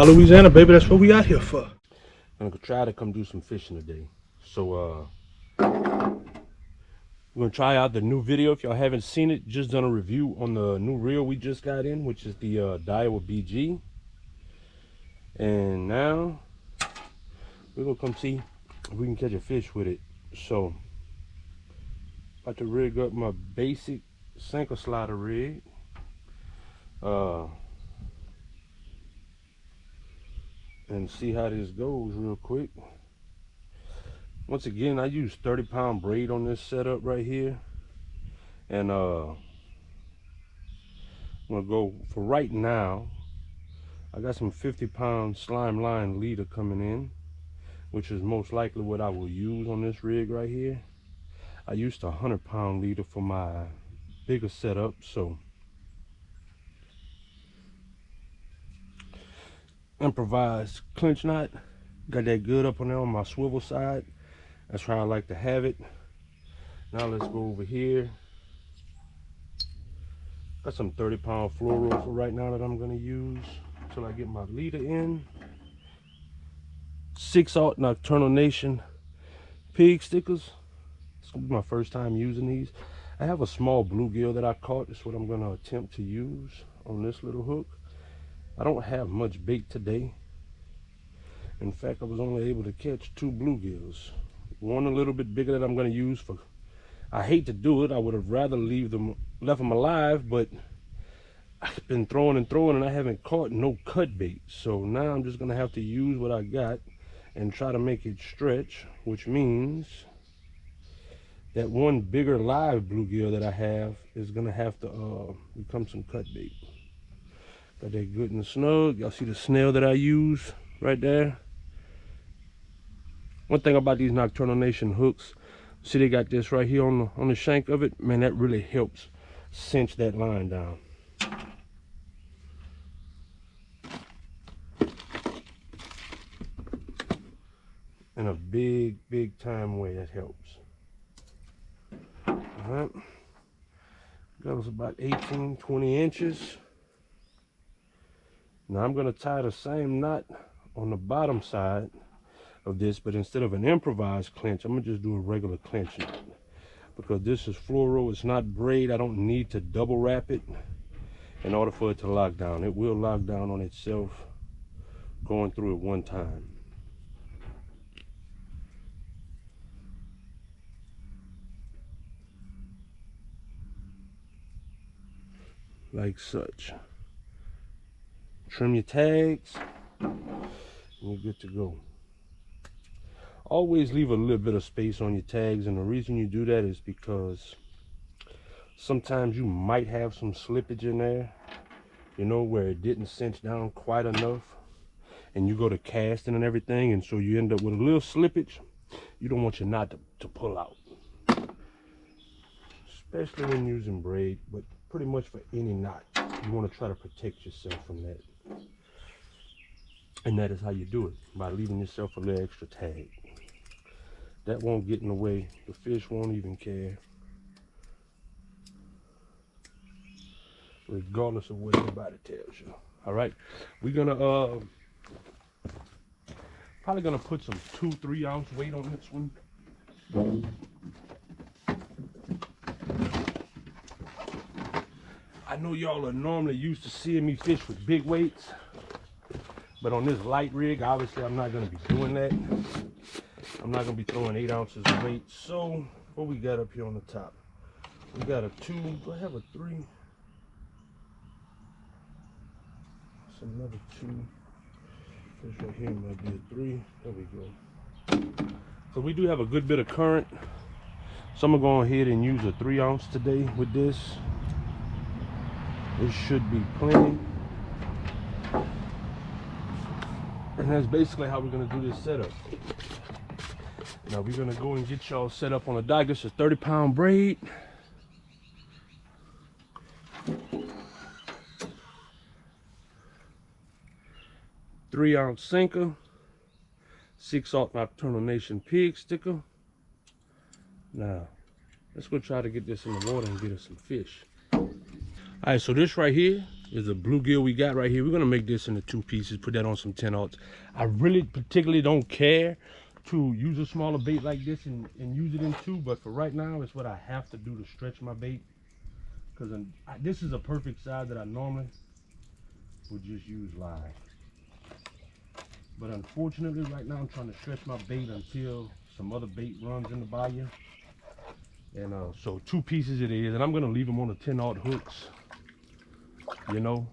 South Louisiana, baby. That's what we out here for. I'm gonna try to come do some fishing today. So we're gonna try out the new video. If y'all haven't seen it, just done a review on the new reel we just got in, which is the Daiwa BG. And now we're gonna come see if we can catch a fish with it. So about to rig up my basic sinker slider rig. And see how this goes real quick. Once again, I use 30-pound braid on this setup right here. And I'm gonna go for right now. I got some 50-pound slime line leader coming in, which is most likely what I will use on this rig right here. I used a 100-pound leader for my bigger setup, so improvised clinch knot. Got that good up on there on my swivel side. That's how I like to have it. Now let's go over here. Got some 30-pound fluoro for right now that I'm gonna use until I get my leader in. 6-aught Nocturnal Nation pig stickers. It's gonna be my first time using these. I have a small bluegill that I caught. That's what I'm gonna attempt to use on this little hook. I don't have much bait today. In fact, I was only able to catch 2 bluegills. One a little bit bigger that I'm going to use for, I hate to do it. I would have rather left them alive, but I've been throwing and I haven't caught no cut bait. So now I'm just going to have to use what I got and try to make it stretch, which means that one bigger live bluegill that I have is going to have to become some cut bait. Got that good and snug. Y'all see the snail that I use right there? One thing about these Nocturnal Nation hooks, see they got this right here on the shank of it. Man, that really helps cinch that line down. In a big time way, that helps. All right. That was about 18, 20 inches. Now I'm gonna tie the same knot on the bottom side of this, but instead of an improvised clinch, I'm gonna just do a regular clinch knot. Because this is fluoro, it's not braid. I don't need to double wrap it in order for it to lock down. It will lock down on itself going through it one time. Like such. Trim your tags, and you're good to go. Always leave a little bit of space on your tags, and the reason you do that is because sometimes you might have some slippage in there, you know, where it didn't cinch down quite enough, and you go to casting and everything, and so you end up with a little slippage. You don't want your knot to pull out, especially when using braid, but pretty much for any knot. You want to try to protect yourself from that. And that is how you do it, by leaving yourself a little extra tag. That won't get in the way. The fish won't even care, regardless of what anybody tells you. All right, we're gonna probably gonna put some 2-3 ounce weight on this one. I know y'all are normally used to seeing me fish with big weights, but on this light rig, obviously I'm not gonna be doing that. I'm not gonna be throwing 8 ounces of weight. So what we got up here on the top? We got a 2. Do I have a 3? It's another 2. This right here might be a 3. There we go. So we do have a good bit of current. So I'm gonna go ahead and use a 3 ounce today with this. It should be plenty. And that's basically how we're gonna do this setup. Now we're gonna go and get y'all set up on a dock. This is 30-pound braid. .3-ounce sinker. 6-aught Nocturnal Nation pig sticker. Now, let's go try to get this in the water and get us some fish. All right, so this right here is a bluegill we got right here. We're gonna make this into 2 pieces, put that on some 10-aughts. I really particularly don't care to use a smaller bait like this and use it in 2, but for right now, it's what I have to do to stretch my bait. Because this is a perfect size that I normally would just use live. But unfortunately, right now, I'm trying to stretch my bait until some other bait runs in the bayou. And so 2 pieces it is, and I'm gonna leave them on the 10-aught hooks, you know.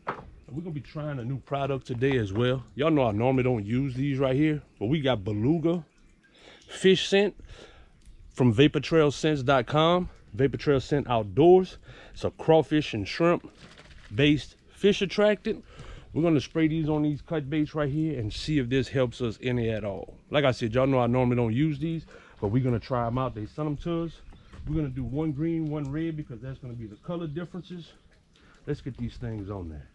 We're gonna be trying a new product today as well. Y'all know I normally don't use these right here, but we got beluga fish scent from vaportrailscents.com. Vapor Trail Scent Outdoors. It's a crawfish and shrimp based fish attractant. We're gonna spray these on these cut baits right here and see if this helps us any at all. Like I said, y'all know I normally don't use these, but we're gonna try them out. They sent them to us. We're gonna do 1 green, 1 red, because that's gonna be the color differences. Let's get these things on there.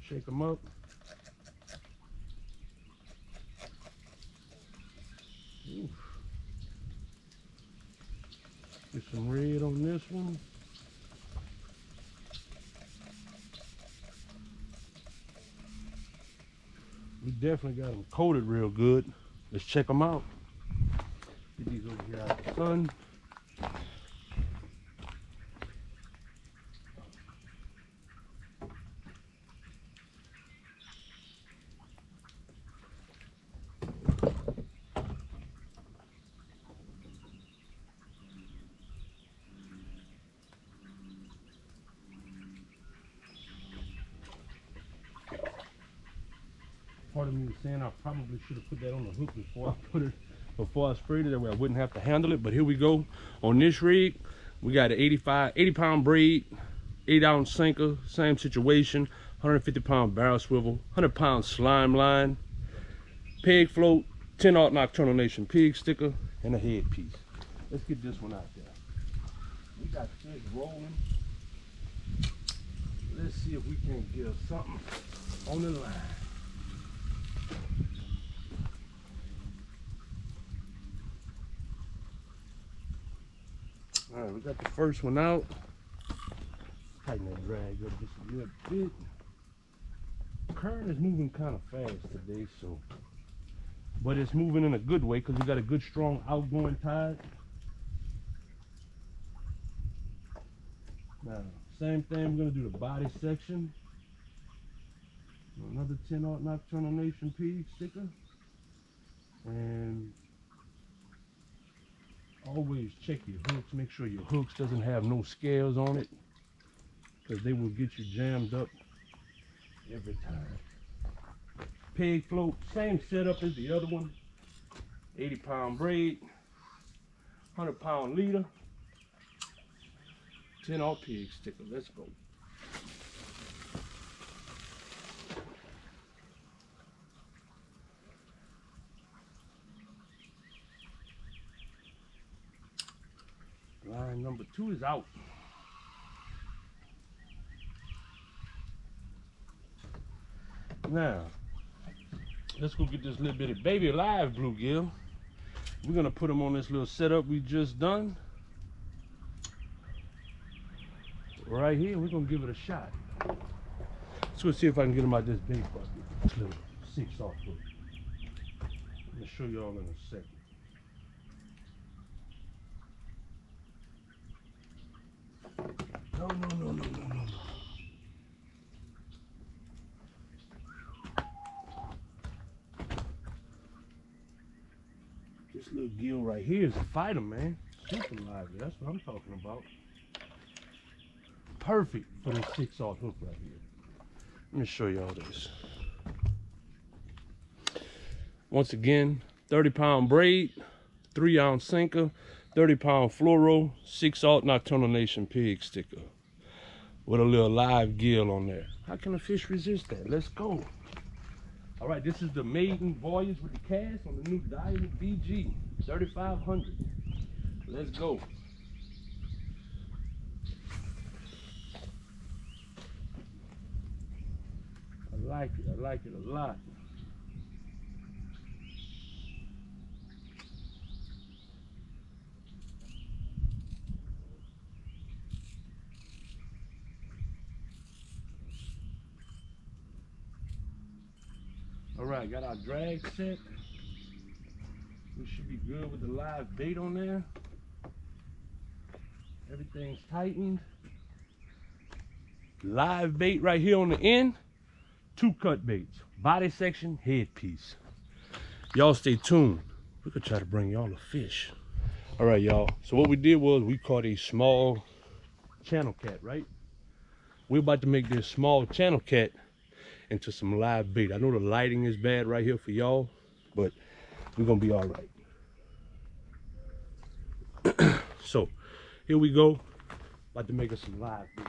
Shake them up. Oof. Get some red on this one. We definitely got them coated real good. Let's check them out. Get these over here out of the sun. Part of me was saying I probably should have put that on the hook before I sprayed it, that way I wouldn't have to handle it. But here we go. On this rig, we got an 80 pound braid, 8-ounce sinker, same situation, 150 pound barrel swivel, 100 pound slime line, peg float, 10-aught Nocturnal Nation pig sticker, and a headpiece. Let's get this one out there. We got fish rolling. Let's see if we can get something on the line. All right, we got the first one out. Tighten that drag up just a little bit. Current is moving kind of fast today, so, but it's moving in a good way because we got a good strong outgoing tide. Now, same thing, we're gonna do the body section. Another 10-aught Nocturnal Nation pig sticker. And always check your hooks. Make sure your hooks doesn't have no scales on it, because they will get you jammed up every time. Peg float, same setup as the other one. 80 pound braid, 100 pound leader, 10-aught pig sticker. Let's go. Line number 2 is out. Now, let's go get this little bitty baby live bluegill. We're gonna put them on this little setup we just done. Right here, we're gonna give it a shot. Let's go see if I can get them out this bait bucket. This little 6-aught hook. I'm gonna show you all in a second. No. This little gill right here is a fighter, man. Super lively. That's what I'm talking about. Perfect for this 6-aught hook right here. Let me show y'all this. Once again, 30 pound braid, 3-ounce sinker, 30 pound fluoro, 6-aught Nocturnal Nation pig sticker with a little live gill on there. How can a fish resist that? Let's go. All right, this is the maiden voyage with the cast on the new Diamond BG 3500. Let's go. I like it a lot. All right, got our drag set. We should be good with the live bait on there. Everything's tightened. Live bait right here on the end. 2 cut baits. Body section, headpiece. Y'all stay tuned. We could try to bring y'all a fish. All right, y'all. So what we did was we caught a small channel cat, right? We're about to make this small channel cat into some live bait. I know the lighting is bad right here for y'all, but we're gonna be all right. So here we go. About to make us some live bait.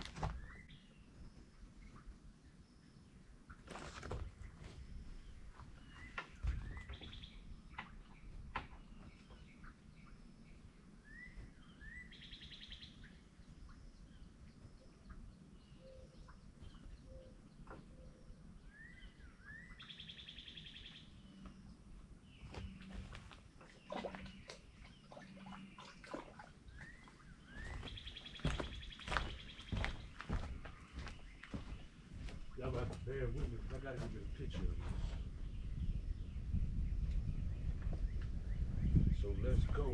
Y'all have to bear with me. I gotta get a picture of this. So let's go.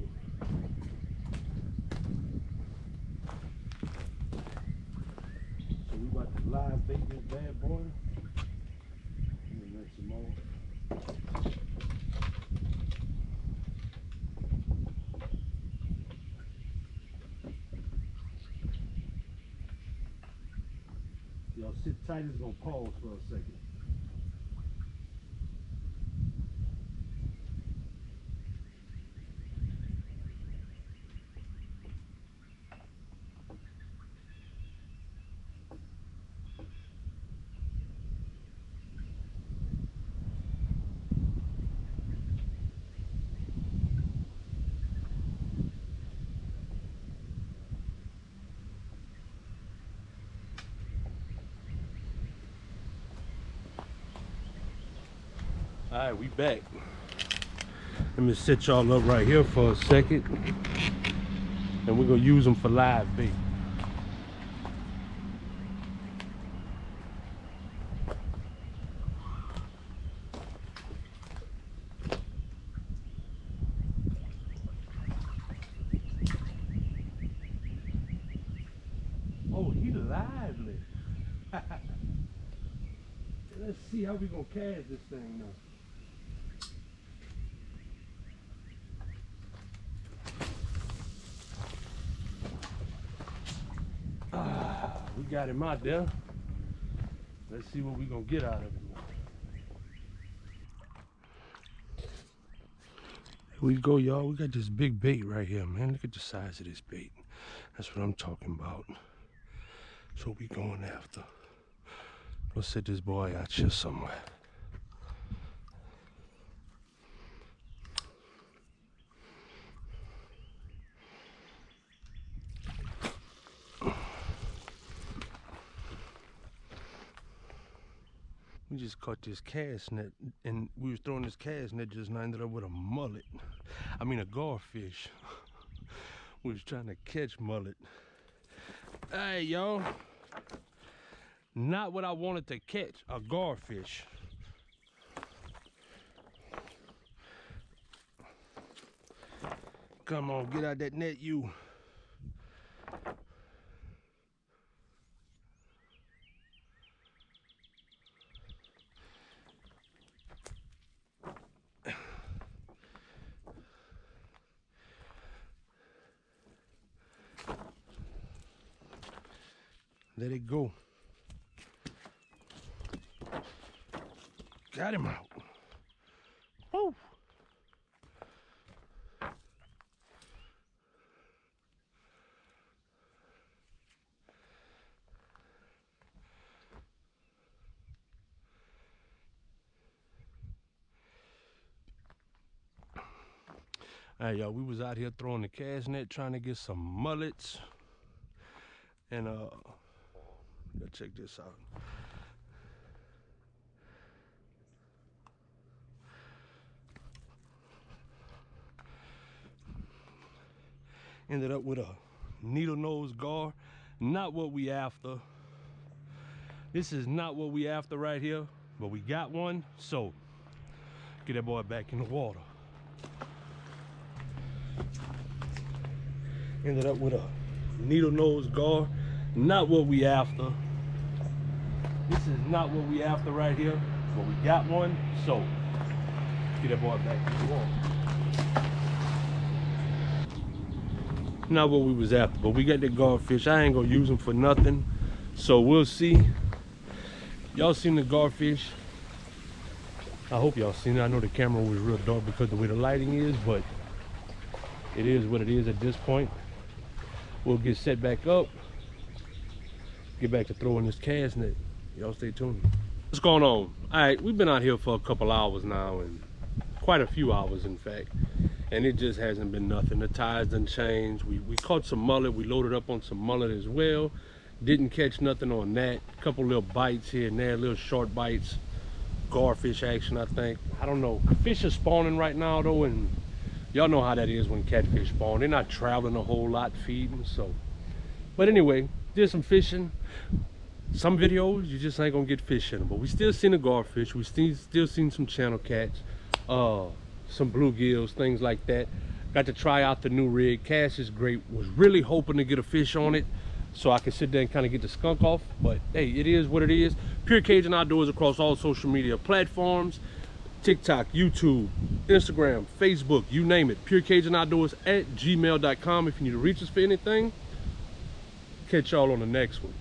So we about to live bait this bad boy. And then make some more. Y'all sit tight, it's gonna pause for a second. All right, we back. Let me set y'all up right here for a second. And we're gonna use them for live bait. Oh, he lively. Let's see how we gonna cast this thing now. We got him out there. Let's see what we gonna get out of him now. Here we go, y'all. We got this big bait right here, man. Look at the size of this bait. That's what I'm talking about. That's what we going after. Let's set this boy out here somewhere. We just caught this cast net, and we was throwing this cast net just now, ended up with a mullet. I mean a garfish. We was trying to catch mullet. Hey, y'all. Not what I wanted to catch, a garfish. Come on, get out that net, you. Let it go. Got him out. Woo! All right, y'all, we was out here throwing the cast net, trying to get some mullets. And check this out. Ended up with a needle nose gar. Not what we after. This is not what we after right here, but we got one. So Get that boy back in the water. Ended up with a needle nose gar. Not what we after. This is not what we after right here, but we got one, so get that boy back in the water. Not what we was after, but we got the garfish. I ain't gonna use them for nothing, so we'll see. Y'all seen the garfish? I hope y'all seen it. I know the camera was real dark because of the way the lighting is, but it is what it is at this point. We'll get set back up, get back to throwing this cast net. Y'all stay tuned. What's going on? All right, we've been out here for a couple hours now, and quite a few hours in fact, and it just hasn't been nothing. The tides done changed. We caught some mullet. We loaded up on some mullet as well. Didn't catch nothing on that. A couple little bites here and there, little short bites. Garfish action, I think. I don't know. Fish are spawning right now though, and y'all know how that is when catfish spawn. They're not traveling a whole lot feeding, so. But anyway, did some fishing. Some videos, you just ain't gonna get fish in them, but we still seen a garfish. We still seen some channel cats, some bluegills, things like that. Got to try out the new rig. Cast is great. Was really hoping to get a fish on it so I could sit there and kind of get the skunk off, but hey, it is what it is. Pure Cajun Outdoors across all social media platforms, TikTok, YouTube, Instagram, Facebook, you name it. Pure Cajun Outdoors at gmail.com if you need to reach us for anything. Catch y'all on the next one.